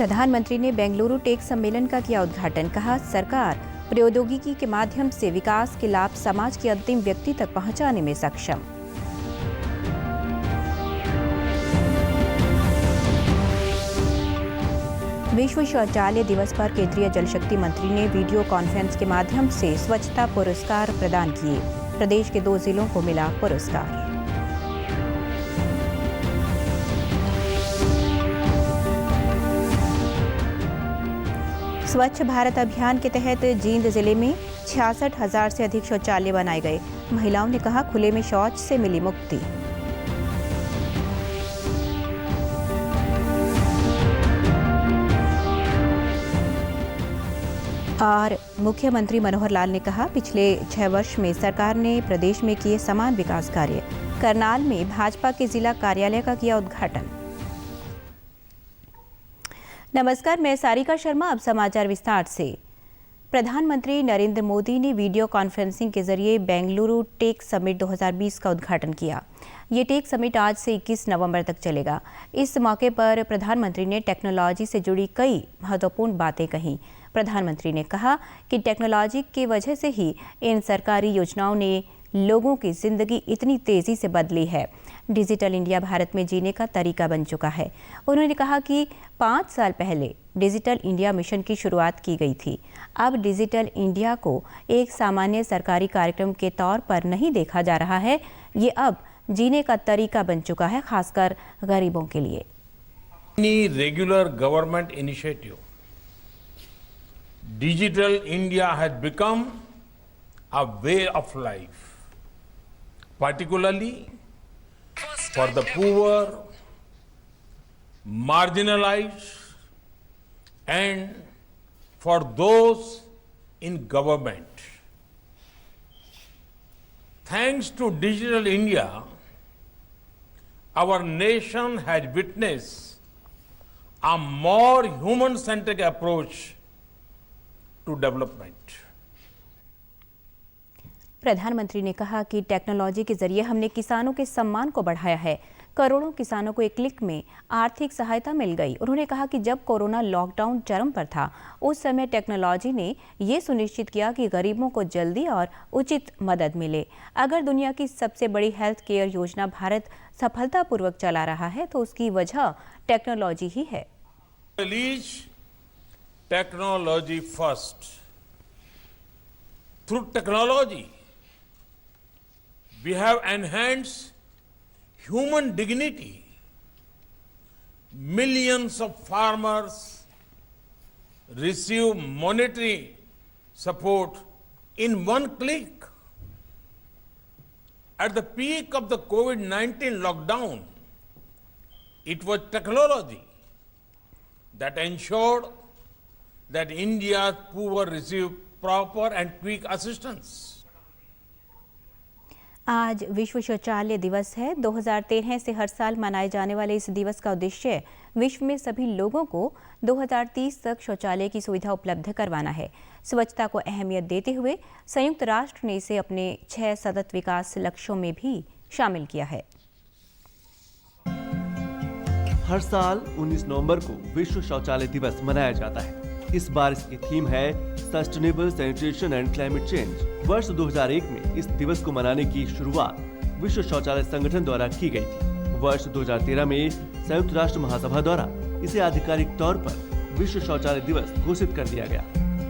प्रधानमंत्री ने बेंगलुरु टेक सम्मेलन का किया उद्घाटन। कहा, सरकार प्रौद्योगिकी के माध्यम से विकास के लाभ समाज के अंतिम व्यक्ति तक पहुंचाने में सक्षम। विश्व शौचालय दिवस पर केंद्रीय जल शक्ति मंत्री ने वीडियो कॉन्फ्रेंस के माध्यम से स्वच्छता पुरस्कार प्रदान किए। प्रदेश के 2 जिलों को मिला पुरस्कार। स्वच्छ भारत अभियान के तहत जींद जिले में 66,000 से अधिक शौचालय बनाए गए। महिलाओं ने कहा, खुले में शौच से मिली मुक्ति। और मुख्यमंत्री मनोहर लाल ने कहा, पिछले 6 वर्ष में सरकार ने प्रदेश में किए समान विकास कार्य। करनाल में भाजपा के जिला कार्यालय का किया उद्घाटन। नमस्कार, मैं सारिका शर्मा। अब समाचार विस्तार से। प्रधानमंत्री नरेंद्र मोदी ने वीडियो कॉन्फ्रेंसिंग के जरिए बेंगलुरु टेक समिट 2020 का उद्घाटन किया। ये टेक समिट आज से 21 नवंबर तक चलेगा। इस मौके पर प्रधानमंत्री ने टेक्नोलॉजी से जुड़ी कई महत्वपूर्ण बातें कहीं। प्रधानमंत्री ने कहा कि टेक्नोलॉजी की वजह से ही इन सरकारी योजनाओं ने लोगों की जिंदगी इतनी तेजी से बदली है। डिजिटल इंडिया भारत में जीने का तरीका बन चुका है। उन्होंने कहा कि 5 साल पहले डिजिटल इंडिया मिशन की शुरुआत की गई थी। अब डिजिटल इंडिया को एक सामान्य सरकारी कार्यक्रम के तौर पर नहीं देखा जा रहा है। ये अब जीने का तरीका बन चुका है, खासकर गरीबों के लिए। Regular government initiative digital India has become a way of life, particularly for the poor, marginalized, and for those in government. Thanks to Digital India, our nation has witnessed a more human-centric approach to development. प्रधानमंत्री ने कहा कि technology के जरिए हमने किसानों के सम्मान को बढ़ाया है। करोड़ों किसानों को एक क्लिक में आर्थिक सहायता मिल गई। उन्होंने कहा कि जब कोरोना लॉकडाउन चरम पर था, उस समय टेक्नोलॉजी ने ये सुनिश्चित किया कि गरीबों को जल्दी और उचित मदद मिले। अगर दुनिया की सबसे बड़ी हेल्थ केयर योजना भारत सफलतापूर्वक चला रहा है तो उसकी वजह टेक्नोलॉजी ही है। Technology first. Through technology we have enhanced human dignity. Millions of farmers receive monetary support in one click. At the peak of the COVID-19 lockdown, it was technology that ensured that India's poor received proper and quick assistance. आज विश्व शौचालय दिवस है। 2013 से हर साल मनाए जाने वाले इस दिवस का उद्देश्य विश्व में सभी लोगों को 2030 तक शौचालय की सुविधा उपलब्ध करवाना है। स्वच्छता को अहमियत देते हुए संयुक्त राष्ट्र ने इसे अपने 6 सतत विकास लक्ष्यों में भी शामिल किया है। हर साल 19 नवंबर को विश्व शौचालय दिवस मनाया जाता है। इस बार इसकी थीम है sustainable sanitation and climate change. वर्ष 2001 में इस दिवस को मनाने की शुरुआत विश्व शौचालय संगठन द्वारा की गई थी। वर्ष 2013 में संयुक्त राष्ट्र महासभा द्वारा इसे आधिकारिक तौर पर विश्व शौचालय दिवस घोषित कर दिया गया।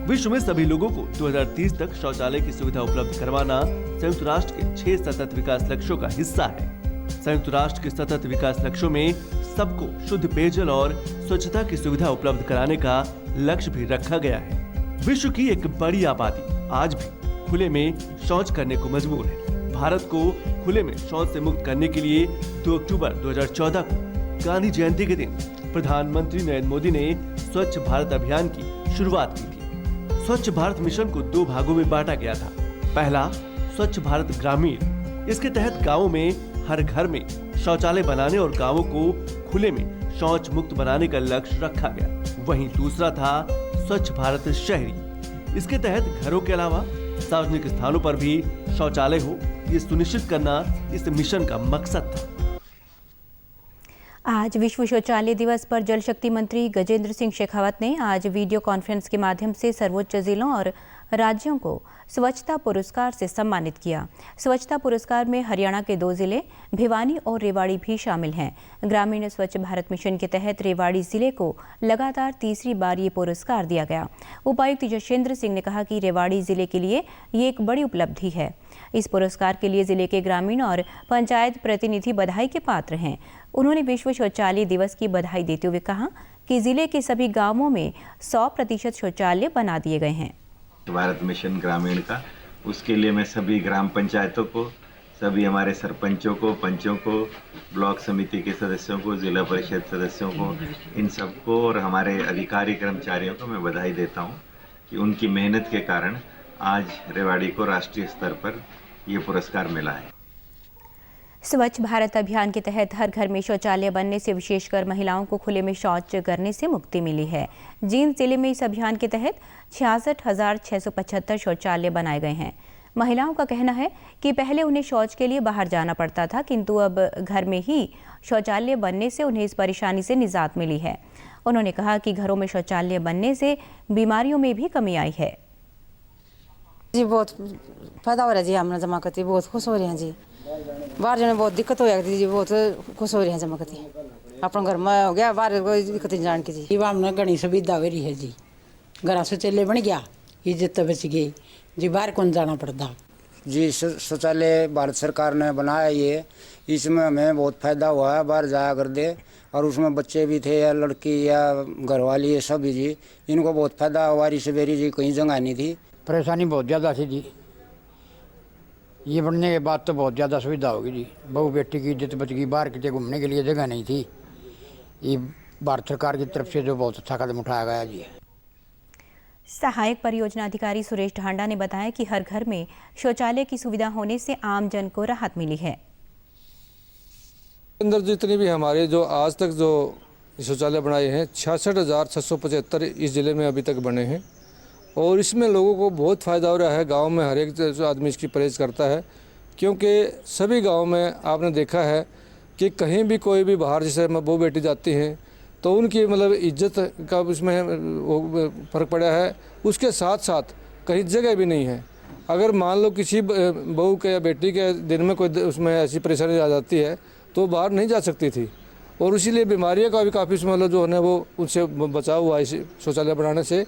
विश्व में सभी लोगों को 2030 तक शौचालय की सुविधा उपलब्ध करवाना संयुक्त राष्ट्र के 6 सतत विकास लक्ष्यों का हिस्सा है। संयुक्त राष्ट्र के सतत विकास लक्ष्यों में सबको शुद्ध पेयजल और स्वच्छता की सुविधा उपलब्ध कराने का लक्ष्य भी रखा गया है। विश्व की एक बड़ी आबादी आज भी खुले में शौच करने को मजबूर है। भारत को खुले में शौच से मुक्त करने के लिए 2 अक्टूबर 2014 को गांधी जयंती के दिन प्रधानमंत्री नरेंद्र मोदी ने स्वच्छ भारत अभियान की शुरुआत की थी। स्वच्छ भारत मिशन को 2 भागों में बांटा गया था। पहला, स्वच्छ भारत ग्रामीण। इसके तहत गाँवों में हर घर में शौचालय बनाने और गाँवों को खुले में शौच मुक्त बनाने का लक्ष्य रखा गया। वहीं दूसरा था स्वच्छ भारत शहरी। इसके तहत घरों के अलावा सार्वजनिक स्थानों पर भी शौचालय हो, ये सुनिश्चित करना इस मिशन का मकसद था। आज विश्व शौचालय दिवस पर जल शक्ति मंत्री गजेंद्र सिंह शेखावत ने आज वीडियो कॉन्फ्रेंस के माध्यम से सर्वोच्च जिलों और राज्यों को स्वच्छता पुरस्कार से सम्मानित किया। स्वच्छता पुरस्कार में हरियाणा के 2 जिले भिवानी और रेवाड़ी भी शामिल हैं। ग्रामीण स्वच्छ भारत मिशन के तहत रेवाड़ी जिले को लगातार तीसरी बार ये पुरस्कार दिया गया। उपायुक्त यशेंद्र सिंह ने कहा कि रेवाड़ी जिले के लिए ये एक बड़ी उपलब्धि है। इस पुरस्कार के लिए जिले के ग्रामीण और पंचायत प्रतिनिधि बधाई के पात्र हैं। उन्होंने विश्व शौचालय दिवस की बधाई देते हुए कहा कि जिले के सभी गांवों में 100% शौचालय बना दिए गए हैं। भारत मिशन ग्रामीण का, उसके लिए मैं सभी ग्राम पंचायतों को, सभी हमारे सरपंचों को, पंचों को, ब्लॉक समिति के सदस्यों को, जिला परिषद सदस्यों को, इन सबको और हमारे अधिकारी कर्मचारियों को मैं बधाई देता हूं कि उनकी मेहनत के कारण आज रेवाड़ी को राष्ट्रीय स्तर पर ये पुरस्कार मिला है। स्वच्छ भारत अभियान के तहत हर घर में शौचालय बनने से विशेषकर महिलाओं को खुले में शौच करने से मुक्ति मिली है। जींद जिले में इस अभियान के तहत 66,675 शौचालय बनाए गए हैं। महिलाओं का कहना है कि पहले उन्हें शौच के लिए बाहर जाना पड़ता था, किंतु अब घर में ही शौचालय बनने से उन्हें इस परेशानी से निजात मिली है। उन्होंने कहा कि घरों में शौचालय बनने से बीमारियों में भी कमी आई है। जी बहुत फायदा हो रहा है जी, हमने जमा करती बहुत खुश हो रहे हैं जी। बाहर जाने बहुत दिक्कत हो जाती जी, बहुत खुश हो रहे हैं जमा करती। अपना घर में हो गया, बाहर कोई दिक्कत नहीं जान की जी। हमने घनी सुविधा हो रही है जी, घर शौचालय बन गया, इज्जत बच गई जी, बाहर कौन जाना पड़ता जी। शौचालय भारत सरकार ने बनाया ये, इसमें हमें बहुत फायदा हुआ है। बाहर जाया कर दे और उसमें बच्चे भी थे या लड़की या घरवाली, सभी जी, इनको बहुत फायदा हुआ। सवेरी जी कहीं जगह नहीं थी, परेशानी बहुत ज़्यादा थी जी। ये बनने के बाद तो बहुत ज़्यादा सुविधा होगी जी। बहू बेटी की इज्जत बच गई, बाहर कितने घूमने के लिए जगह नहीं थी। ये भारत सरकार की तरफ से जो बहुत अच्छा कदम उठाया गया जी। सहायक परियोजना अधिकारी सुरेश ढांडा ने बताया कि हर घर में शौचालय की सुविधा होने से आम जन को राहत मिली है। अंदर जितने भी हमारे जो आज तक जो शौचालय बनाए हैं 66,675 इस जिले में अभी तक बने हैं और इसमें लोगों को बहुत फ़ायदा हो रहा है। गांव में हर एक आदमी इसकी परहेज करता है, क्योंकि सभी गांव में आपने देखा है कि कहीं भी कोई भी बाहर जैसे बहू बेटी जाती हैं तो उनकी मतलब इज्जत का उसमें फ़र्क पड़ा है। उसके साथ साथ कहीं जगह भी नहीं है। अगर मान लो किसी बहू के या बेटी के दिन में कोई उसमें ऐसी परेशानी आ जाती है तो बाहर नहीं जा सकती थी, और इसीलिए बीमारियों का भी काफ़ी मतलब जो है वो उनसे बचाव हुआ इस शौचालय बनाने से।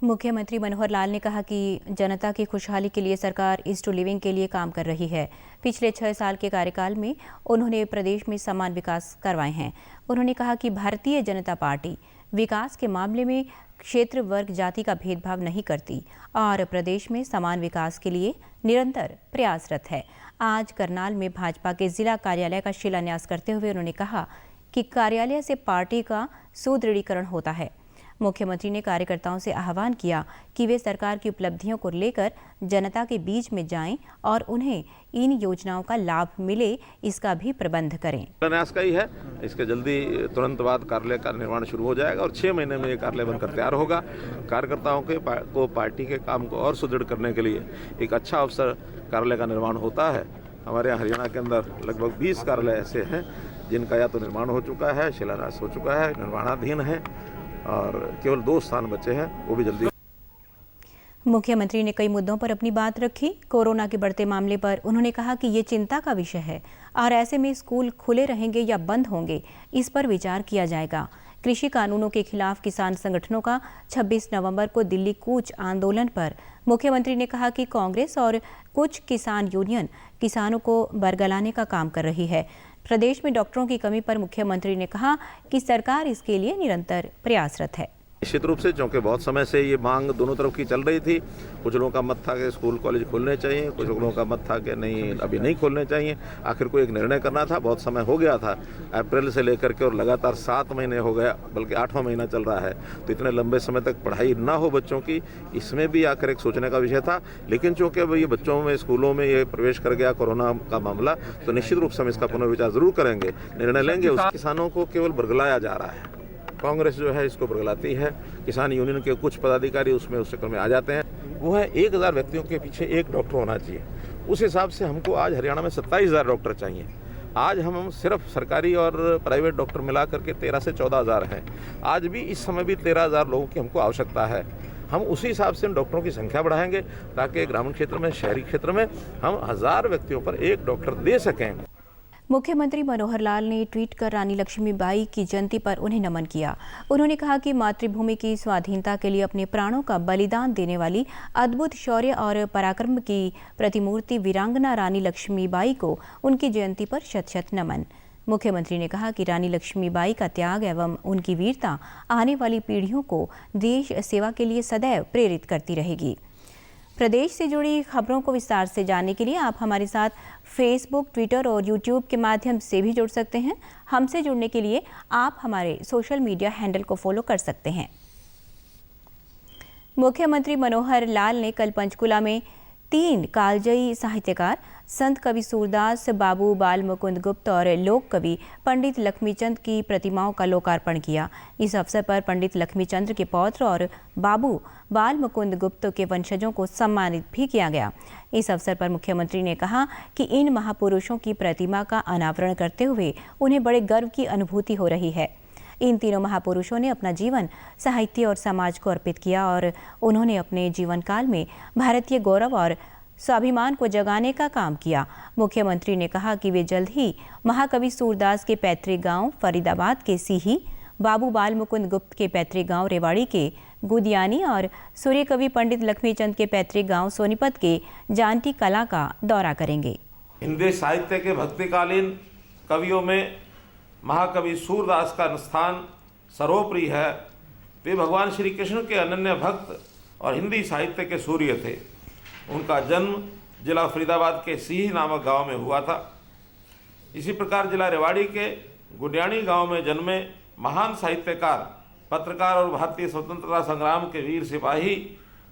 मुख्यमंत्री मनोहर लाल ने कहा कि जनता की खुशहाली के लिए सरकार ईज टू लिविंग के लिए काम कर रही है। पिछले 6 साल के कार्यकाल में उन्होंने प्रदेश में समान विकास करवाए हैं। उन्होंने कहा कि भारतीय जनता पार्टी विकास के मामले में क्षेत्र, वर्ग, जाति का भेदभाव नहीं करती और प्रदेश में समान विकास के लिए निरंतर प्रयासरत है। आज करनाल में भाजपा के जिला कार्यालय का शिलान्यास करते हुए उन्होंने कहा कि कार्यालय से पार्टी का सुदृढ़ीकरण होता है। मुख्यमंत्री ने कार्यकर्ताओं से आह्वान किया कि वे सरकार की उपलब्धियों को लेकर जनता के बीच में जाएं और उन्हें इन योजनाओं का लाभ मिले, इसका भी प्रबंध करें। प्रयास का ही है, इसके जल्दी तुरंत बाद कार्यालय का निर्माण शुरू हो जाएगा और 6 महीने में ये कार्यालय बनकर तैयार होगा। कार्यकर्ताओं को पार्टी के काम को और सुदृढ़ करने के लिए एक अच्छा अवसर कार्यालय का निर्माण होता है। हमारे यहाँ हरियाणा के अंदर लगभग 20 कार्यालय ऐसे हैं जिनका या तो निर्माण हो चुका है, शिलान्यास हो चुका है, निर्माणाधीन है और केवल 2 स्थान बचे हैं, वो भी जल्दी। मुख्यमंत्री ने कई मुद्दों पर अपनी बात रखी। कोरोना के बढ़ते मामले पर उन्होंने कहा कि ये चिंता का विषय है और ऐसे में स्कूल खुले रहेंगे या बंद होंगे, इस पर विचार किया जाएगा। कृषि कानूनों के खिलाफ किसान संगठनों का 26 नवंबर को दिल्ली कूच आंदोलन पर मुख्यमंत्री ने कहा कि कांग्रेस और कुछ किसान यूनियन किसानों को बरगलाने का काम कर रही है। प्रदेश में डॉक्टरों की कमी पर मुख्यमंत्री ने कहा कि सरकार इसके लिए निरंतर प्रयासरत है। निश्चित रूप से, क्योंकि बहुत समय से ये मांग दोनों तरफ की चल रही थी। कुछ लोगों का मत था कि स्कूल कॉलेज खोलने चाहिए, कुछ लोगों का मत था कि नहीं अभी नहीं खोलने चाहिए। आखिर को एक निर्णय करना था, बहुत समय हो गया था, अप्रैल से लेकर के और लगातार 7 महीने हो गया, बल्कि 8वां महीना चल रहा है। तो इतने लंबे समय तक पढ़ाई ना हो बच्चों की, इसमें भी आकर एक सोचने का विषय था। लेकिन चूंकि अब ये बच्चों में स्कूलों में ये प्रवेश कर गया कोरोना का मामला, तो निश्चित रूप से हम इसका पुनर्विचार जरूर करेंगे, निर्णय लेंगे। किसानों को केवल बरगलाया जा रहा है, कांग्रेस जो है इसको बरगलाती है। किसान यूनियन के कुछ पदाधिकारी उसमें उस चक्कर में आ जाते हैं। वो है 1000 व्यक्तियों के पीछे 1 डॉक्टर होना चाहिए। उस हिसाब से हमको आज हरियाणा में 27,000 डॉक्टर चाहिए। आज हम सिर्फ सरकारी और प्राइवेट डॉक्टर मिला करके 13 से 14 हज़ार हैं। आज भी इस समय भी 13 हज़ार लोगों की हमको आवश्यकता है। हम उसी हिसाब से डॉक्टरों की संख्या बढ़ाएंगे ताकि ग्रामीण क्षेत्र में, शहरी क्षेत्र में हम 1000 व्यक्तियों पर एक डॉक्टर दे सकें। मुख्यमंत्री मनोहर लाल ने ट्वीट कर रानी लक्ष्मीबाई की जयंती पर उन्हें नमन किया। उन्होंने कहा कि मातृभूमि की स्वाधीनता के लिए अपने प्राणों का बलिदान देने वाली अद्भुत शौर्य और पराक्रम की प्रतिमूर्ति वीरांगना रानी लक्ष्मीबाई को उनकी जयंती पर शत शत नमन। मुख्यमंत्री ने कहा कि रानी लक्ष्मीबाई का त्याग एवं उनकी वीरता आने वाली पीढ़ियों को देश सेवा के लिए सदैव प्रेरित करती रहेगी। प्रदेश से जुड़ी खबरों को विस्तार से जानने के लिए आप हमारे साथ फेसबुक, ट्विटर और यूट्यूब के माध्यम से भी जुड़ सकते हैं। हमसे जुड़ने के लिए आप हमारे सोशल मीडिया हैंडल को फॉलो कर सकते हैं। मुख्यमंत्री मनोहर लाल ने कल पंचकुला में 3 कालजयी साहित्यकार संत कवि सूरदास, बाबू बाल मुकुंद गुप्त और लोक कवि पंडित लक्ष्मीचंद की प्रतिमाओं का लोकार्पण किया। इस अवसर पर पंडित लक्ष्मीचंद के पौत्र और बाबू बाल मुकुंद गुप्त के वंशजों को सम्मानित भी किया गया। इस अवसर पर मुख्यमंत्री ने कहा कि इन महापुरुषों की प्रतिमा का अनावरण करते हुए उन्हें बड़े गर्व की अनुभूति हो रही है। इन तीनों महापुरुषों ने अपना जीवन साहित्य और समाज को अर्पित किया और उन्होंने अपने जीवन काल में भारतीय गौरव और स्वाभिमान को जगाने का काम किया। मुख्यमंत्री ने कहा कि वे जल्द ही महाकवि सूरदास के पैतृक गांव फरीदाबाद के सीही, बाबू बाल मुकुंद गुप्त के पैतृक गांव रेवाड़ी के गुदियानी और सूर्य कवि पंडित लक्ष्मीचंद के पैतृक गांव सोनीपत के जानटी कला का दौरा करेंगे। हिंदी साहित्य के भक्तिकालीन कवियों में महाकवि सूरदास का स्थान सर्वोपरि है। वे भगवान श्री कृष्ण के अनन्य भक्त और हिंदी साहित्य के सूर्य थे। उनका जन्म जिला फरीदाबाद के सीही नामक गांव में हुआ था। इसी प्रकार जिला रेवाड़ी के गुडियानी गांव में जन्मे महान साहित्यकार, पत्रकार और भारतीय स्वतंत्रता संग्राम के वीर सिपाही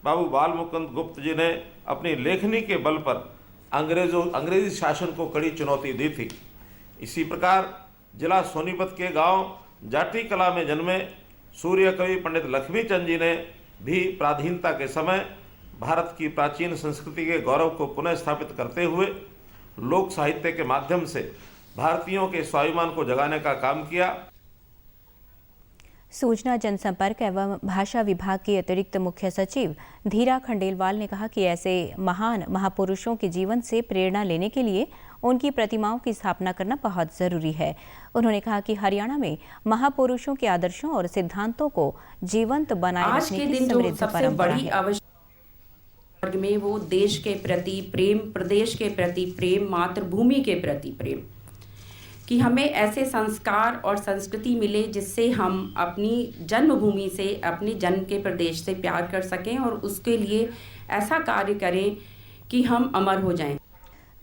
बाबू बाल मुकुंद गुप्त जी ने अपनी लेखनी के बल पर अंग्रेजी शासन को कड़ी चुनौती दी थी। इसी प्रकार जिला सोनीपत के गांव जाटी कला में जन्मे सूर्य कवि पंडित लक्ष्मीचंद जी ने भी पराधीनता के समय भारत की प्राचीन संस्कृति के गौरव को पुनः स्थापित करते हुए लोक साहित्य के माध्यम से भारतीयों के स्वाभिमान को जगाने का काम किया। सूचना जनसंपर्क एवं भाषा विभाग के अतिरिक्त मुख्य सचिव धीरा खंडेलवाल ने कहा कि ऐसे महान महापुरुषों के जीवन से प्रेरणा लेने के लिए उनकी प्रतिमाओं की स्थापना करना बहुत जरूरी है। उन्होंने कहा कि हरियाणा में महापुरुषों के आदर्शों और सिद्धांतों को जीवंत बनाए रखने की समृद्ध परंपरा है। वर्ग में वो देश के प्रति प्रेम, प्रदेश के प्रति प्रेम, मातृभूमि के प्रति प्रेम, कि हमें ऐसे संस्कार और संस्कृति मिले जिससे हम अपनी जन्मभूमि से, अपने जन्म के प्रदेश से प्यार कर सकें और उसके लिए ऐसा कार्य करें कि हम अमर हो जाएं।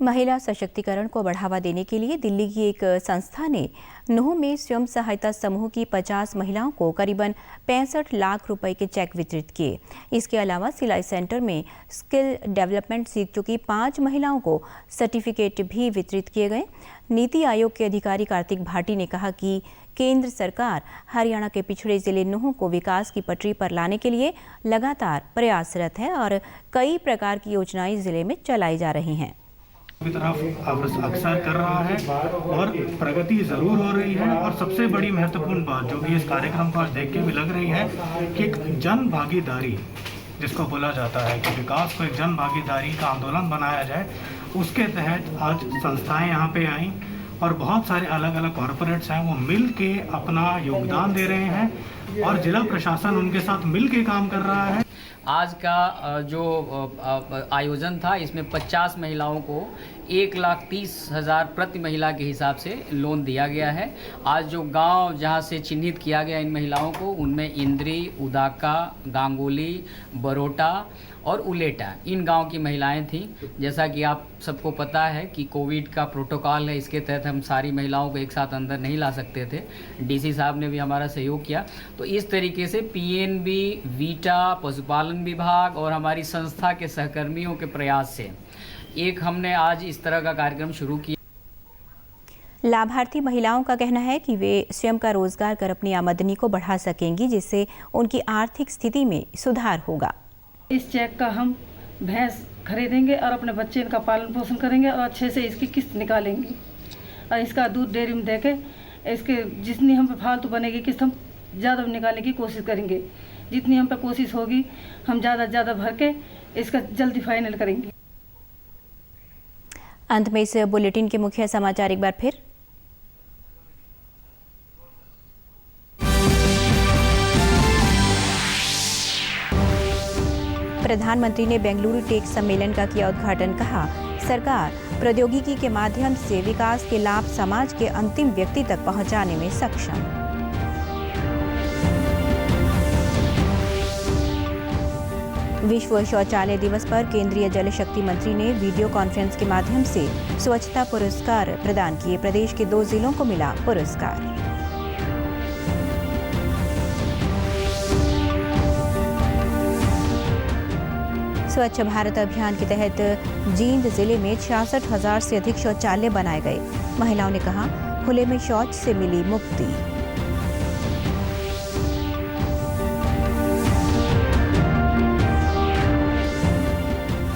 महिला सशक्तिकरण को बढ़ावा देने के लिए दिल्ली की एक संस्था ने नूह में स्वयं सहायता समूह की 50 महिलाओं को करीबन 65 लाख रुपए के चेक वितरित किए। इसके अलावा सिलाई सेंटर में स्किल डेवलपमेंट सीख चुकी 5 महिलाओं को सर्टिफिकेट भी वितरित किए गए। नीति आयोग के अधिकारी कार्तिक भाटी ने कहा कि केंद्र सरकार हरियाणा के पिछड़े जिले नूह को विकास की पटरी पर लाने के लिए लगातार प्रयासरत है और कई प्रकार की योजनाएं जिले में चलाई जा रही हैं। की तरफ अग्रसर कर रहा है और प्रगति जरूर हो रही है। और सबसे बड़ी महत्वपूर्ण बात जो कि इस कार्यक्रम को आज देख के भी लग रही है कि एक जन भागीदारी जिसको बोला जाता है कि विकास को एक जन भागीदारी का आंदोलन बनाया जाए, उसके तहत आज संस्थाएं यहाँ पे आई और बहुत सारे अलग अलग कॉरपोरेट्स हैं, वो मिल के अपना योगदान दे रहे हैं और जिला प्रशासन उनके साथ मिल के काम कर रहा है। आज का जो आयोजन था इसमें 50 महिलाओं को 1,30,000 प्रति महिला के हिसाब से लोन दिया गया है। आज जो गांव जहां से चिन्हित किया गया इन महिलाओं को, उनमें इंद्री, उदाका, गांगोली, बरोटा और उलेटा इन गांव की महिलाएं थीं। जैसा कि आप सबको पता है कि कोविड का प्रोटोकॉल है, इसके तहत हम सारी महिलाओं को एक साथ अंदर नहीं ला सकते थे। डीसी साहब ने भी हमारा सहयोग किया। तो इस तरीके से पीएनबी, वीटा, पशुपालन विभाग और हमारी संस्था के सहकर्मियों के प्रयास से एक हमने आज इस तरह का कार्यक्रम शुरू किया। लाभार्थी महिलाओं का कहना है कि वे स्वयं का रोजगार कर अपनी आमदनी को बढ़ा सकेंगी, जिससे उनकी आर्थिक स्थिति में सुधार होगा। इस चेक का हम भैंस खरीदेंगे और अपने बच्चे का पालन पोषण करेंगे और अच्छे से इसकी किस्त निकालेंगे और इसका दूध डेयरी में देके इसके जितनी हम पे फालतू बनेगी किस्त हम ज़्यादा निकालने की कोशिश करेंगे। जितनी हम पे कोशिश होगी हम ज़्यादा से ज़्यादा भर के इसका जल्दी फाइनल करेंगे। अंत में इस बुलेटिन के मुख्य समाचार एक बार फिर। प्रधानमंत्री ने बेंगलुरु टेक सम्मेलन का किया उद्घाटन। कहा, सरकार प्रौद्योगिकी के माध्यम से विकास के लाभ समाज के अंतिम व्यक्ति तक पहुंचाने में सक्षम। विश्व शौचालय दिवस पर केंद्रीय जल शक्ति मंत्री ने वीडियो कॉन्फ्रेंस के माध्यम से स्वच्छता पुरस्कार प्रदान किए। प्रदेश के 2 जिलों को मिला पुरस्कार। स्वच्छ भारत अभियान के तहत जींद जिले में 66,000 से अधिक शौचालय बनाए गए। महिलाओं ने कहा, खुले में शौच से मिली मुक्ति।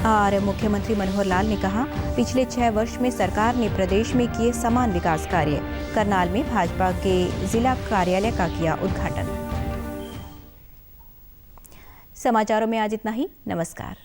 और मुख्यमंत्री मनोहर लाल ने कहा, पिछले 6 वर्ष में सरकार ने प्रदेश में किए समान विकास कार्य। करनाल में भाजपा के जिला कार्यालय का किया उद्घाटन। समाचारों में आज इतना ही। नमस्कार।